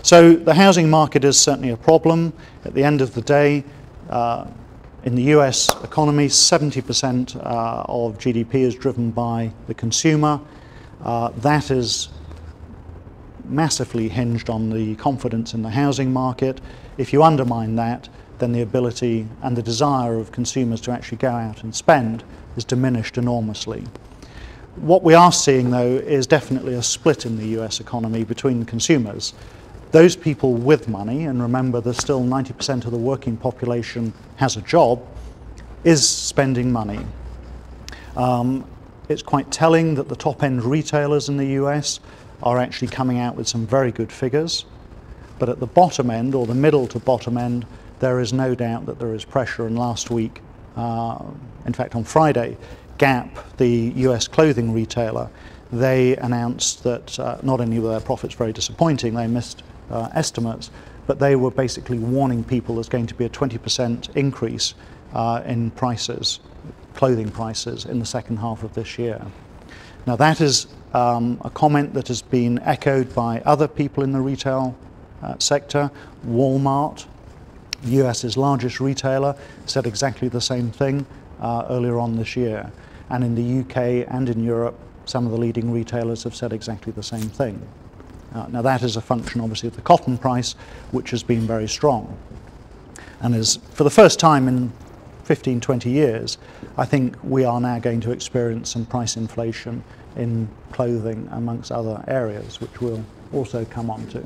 So the housing market is certainly a problem. At the end of the day, in the US economy, 70% of GDP is driven by the consumer. That is massively hinged on the confidence in the housing market. If you undermine that, then the ability and the desire of consumers to actually go out and spend is diminished enormously. What we are seeing, though, is definitely a split in the US economy between consumers. Those people with money, and remember there's still 90% of the working population has a job, is spending money. It's quite telling that the top-end retailers in the US are actually coming out with some very good figures. But at the bottom end, or the middle to bottom end, there is no doubt that there is pressure. And last week, in fact on Friday, Gap, the US clothing retailer, they announced that not only were their profits very disappointing, they missed estimates, but they were basically warning people there's going to be a 20% increase in prices, clothing prices, in the second half of this year. Now that is a comment that has been echoed by other people in the retail sector. Walmart, the US's largest retailer, said exactly the same thing earlier on this year. And in the UK and in Europe, some of the leading retailers have said exactly the same thing. Now that is a function obviously of the cotton price, which has been very strong. And is, for the first time in 15, 20 years, I think we are now going to experience some price inflation in clothing amongst other areas, which we'll also come on to.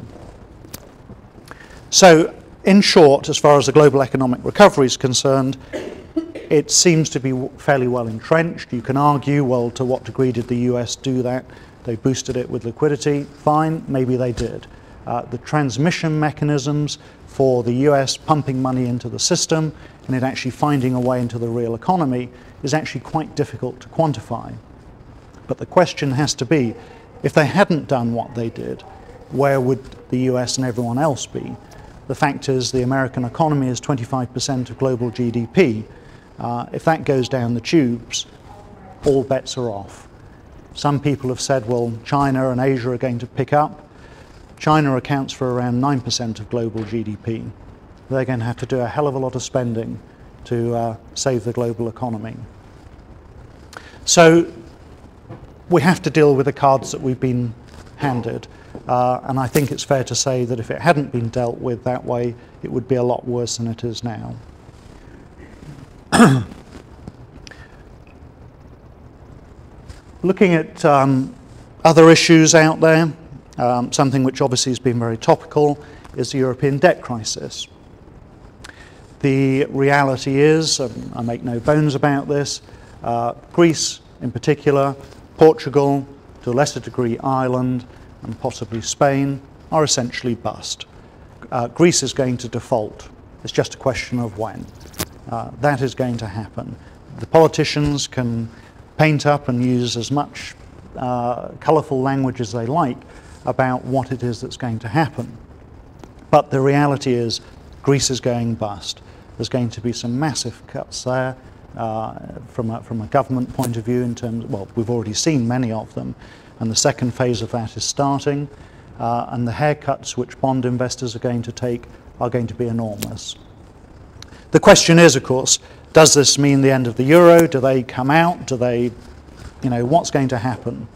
So, in short, as far as the global economic recovery is concerned, it seems to be fairly well entrenched. You can argue, well, to what degree did the US do that? They boosted it with liquidity. Fine, maybe they did. The transmission mechanisms for the US pumping money into the system and it actually finding a way into the real economy is actually quite difficult to quantify. But the question has to be, if they hadn't done what they did, where would the US and everyone else be? The fact is the American economy is 25% of global GDP. If that goes down the tubes, all bets are off. Some people have said, well, China and Asia are going to pick up. China accounts for around 9% of global GDP. They're going to have to do a hell of a lot of spending to save the global economy. So we have to deal with the cards that we've been handed. And I think it's fair to say that if it hadn't been dealt with that way, it would be a lot worse than it is now. Looking at other issues out there, something which obviously has been very topical is the European debt crisis. The reality is, I make no bones about this, Greece in particular, Portugal, to a lesser degree Ireland, and possibly Spain, are essentially bust. Greece is going to default. It's just a question of when. That is going to happen. The politicians can paint up and use as much colourful language as they like about what it is that's going to happen. But the reality is Greece is going bust. There's going to be some massive cuts there from a government point of view in terms of, well, we've already seen many of them, and the second phase of that is starting, and the haircuts which bond investors are going to take are going to be enormous. The question is, of course, does this mean the end of the euro? Do they come out? Do they, what's going to happen?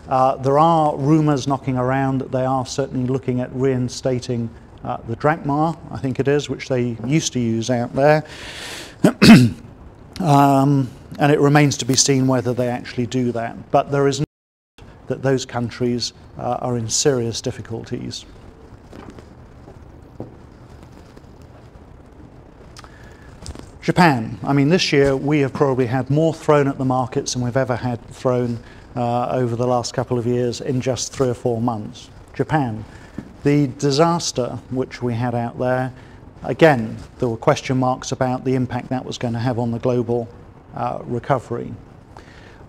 There are rumours knocking around that they are certainly looking at reinstating the drachma, I think it is, which they used to use out there. And it remains to be seen whether they actually do that. But there is no doubt that those countries are in serious difficulties. Japan. I mean, this year we have probably had more thrown at the markets than we've ever had thrown over the last couple of years in just 3 or 4 months. Japan. The disaster which we had out there, again, there were question marks about the impact that was going to have on the global recovery.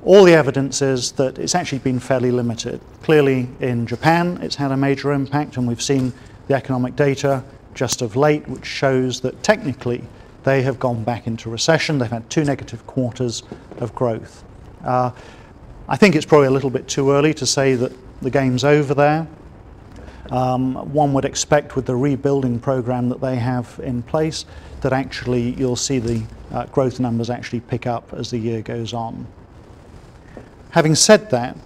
All the evidence is that it's actually been fairly limited. Clearly in Japan it's had a major impact, and we've seen the economic data just of late which shows that technically they have gone back into recession. They've had 2 negative quarters of growth. I think it's probably a little bit too early to say that the game's over there. One would expect with the rebuilding program that they have in place that actually you'll see the growth numbers actually pick up as the year goes on. Having said that,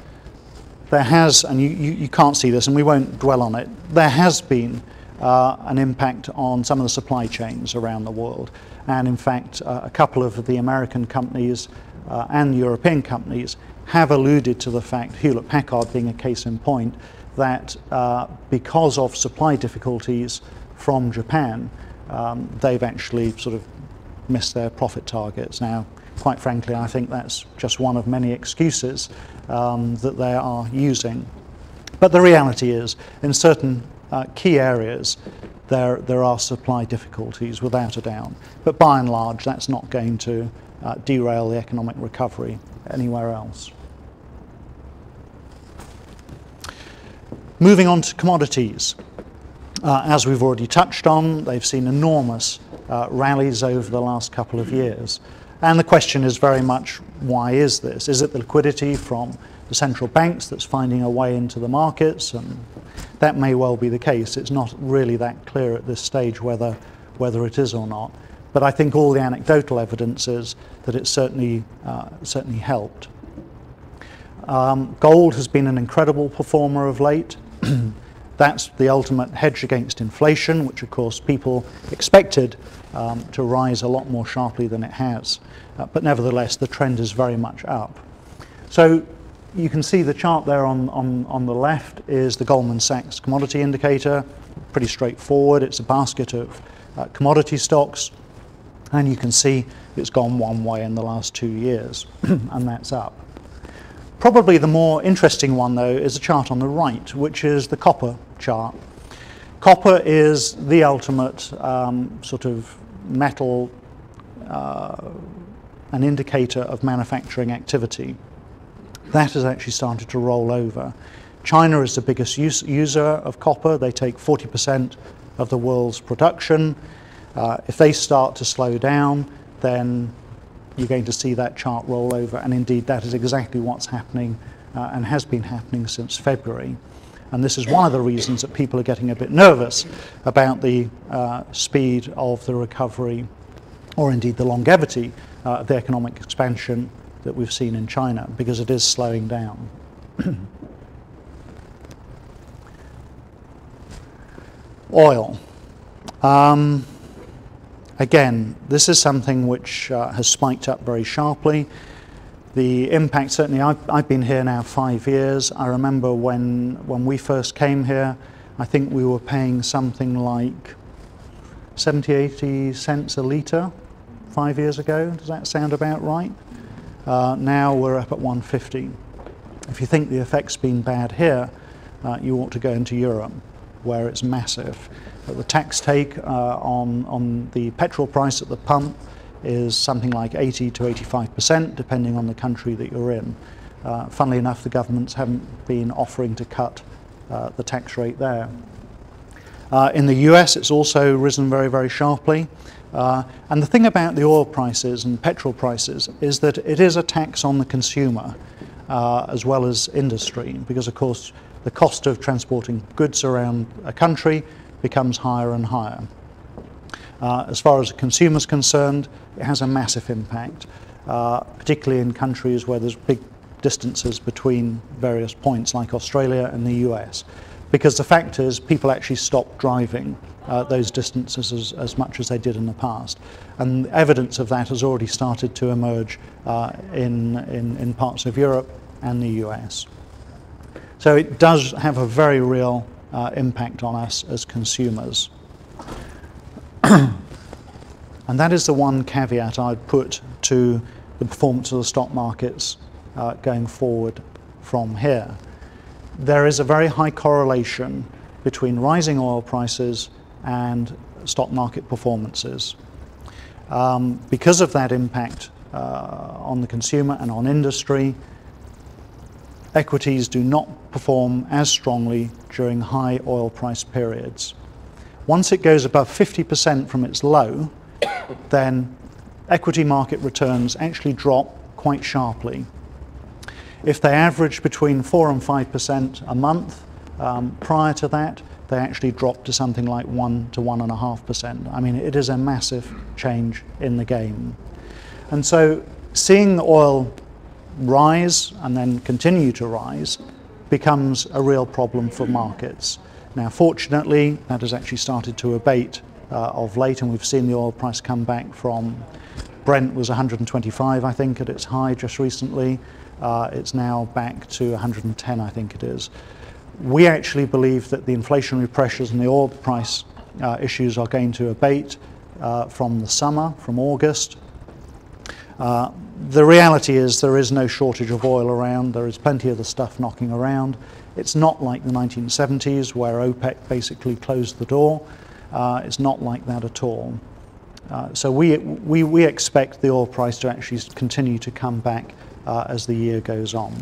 there has, and you can't see this and we won't dwell on it, there has been an impact on some of the supply chains around the world. And in fact, a couple of the American companies and European companies have alluded to the fact, Hewlett-Packard being a case in point, that because of supply difficulties from Japan, they've actually sort of missed their profit targets. Now, quite frankly, I think that's just one of many excuses that they are using. But the reality is, in certain key areas, there are supply difficulties, without a doubt. But by and large, that's not going to derail the economic recovery anywhere else. Moving on to commodities. As we've already touched on, they've seen enormous rallies over the last couple of years. And the question is very much, why is this? Is it the liquidity from the central banks that's finding a way into the markets? And that may well be the case. It's not really that clear at this stage whether it is or not. But I think all the anecdotal evidence is that it certainly helped. Gold has been an incredible performer of late. That's the ultimate hedge against inflation, which of course people expected to rise a lot more sharply than it has. But nevertheless, the trend is very much up. So you can see the chart there on the left is the Goldman Sachs commodity indicator. Pretty straightforward. It's a basket of commodity stocks. And you can see it's gone one way in the last 2 years, and that's up. Probably the more interesting one, though, is the chart on the right, which is the copper chart. Copper is the ultimate sort of metal, an indicator of manufacturing activity. That has actually started to roll over. China is the biggest user of copper. They take 40% of the world's production. If they start to slow down, then you're going to see that chart roll over, and indeed that is exactly what's happening and has been happening since February. And this is one of the reasons that people are getting a bit nervous about the speed of the recovery, or indeed the longevity of the economic expansion that we've seen in China, because it is slowing down. Oil. Again, this is something which has spiked up very sharply. The impact, certainly, I've been here now 5 years. I remember when we first came here, I think we were paying something like 70, 80 cents a litre 5 years ago. Does that sound about right? Now we're up at 150. If you think the effect's been bad here, you ought to go into Europe, where it's massive. The tax take on the petrol price at the pump is something like 80 to 85%, depending on the country that you're in. Funnily enough, the governments haven't been offering to cut the tax rate there. In the US, it's also risen very, very sharply. And the thing about the oil prices and petrol prices is that it is a tax on the consumer as well as industry, because of course the cost of transporting goods around a country becomes higher and higher. As far as the consumer is concerned, it has a massive impact, particularly in countries where there's big distances between various points like Australia and the US, because the fact is people actually stop driving those distances as much as they did in the past. And evidence of that has already started to emerge in parts of Europe and the US. So it does have a very real impact on us as consumers. And that is the one caveat I'd put to the performance of the stock markets going forward from here. There is a very high correlation between rising oil prices and stock market performances. Because of that impact on the consumer and on industry, equities do not perform as strongly during high oil price periods. Once it goes above 50% from its low, then equity market returns actually drop quite sharply. If they average between 4 and 5% a month prior to that, they actually dropped to something like 1 to 1.5%. I mean, it is a massive change in the game. And so seeing oil rise and then continue to rise becomes a real problem for markets. Now, fortunately, that has actually started to abate of late, and we've seen the oil price come back from Brent was 125, I think, at its high just recently. It's now back to 110, I think it is. We actually believe that the inflationary pressures and the oil price issues are going to abate from the summer, from August. The reality is there is no shortage of oil around. There is plenty of the stuff knocking around. It's not like the 1970s where OPEC basically closed the door. It's not like that at all. So we expect the oil price to actually continue to come back as the year goes on.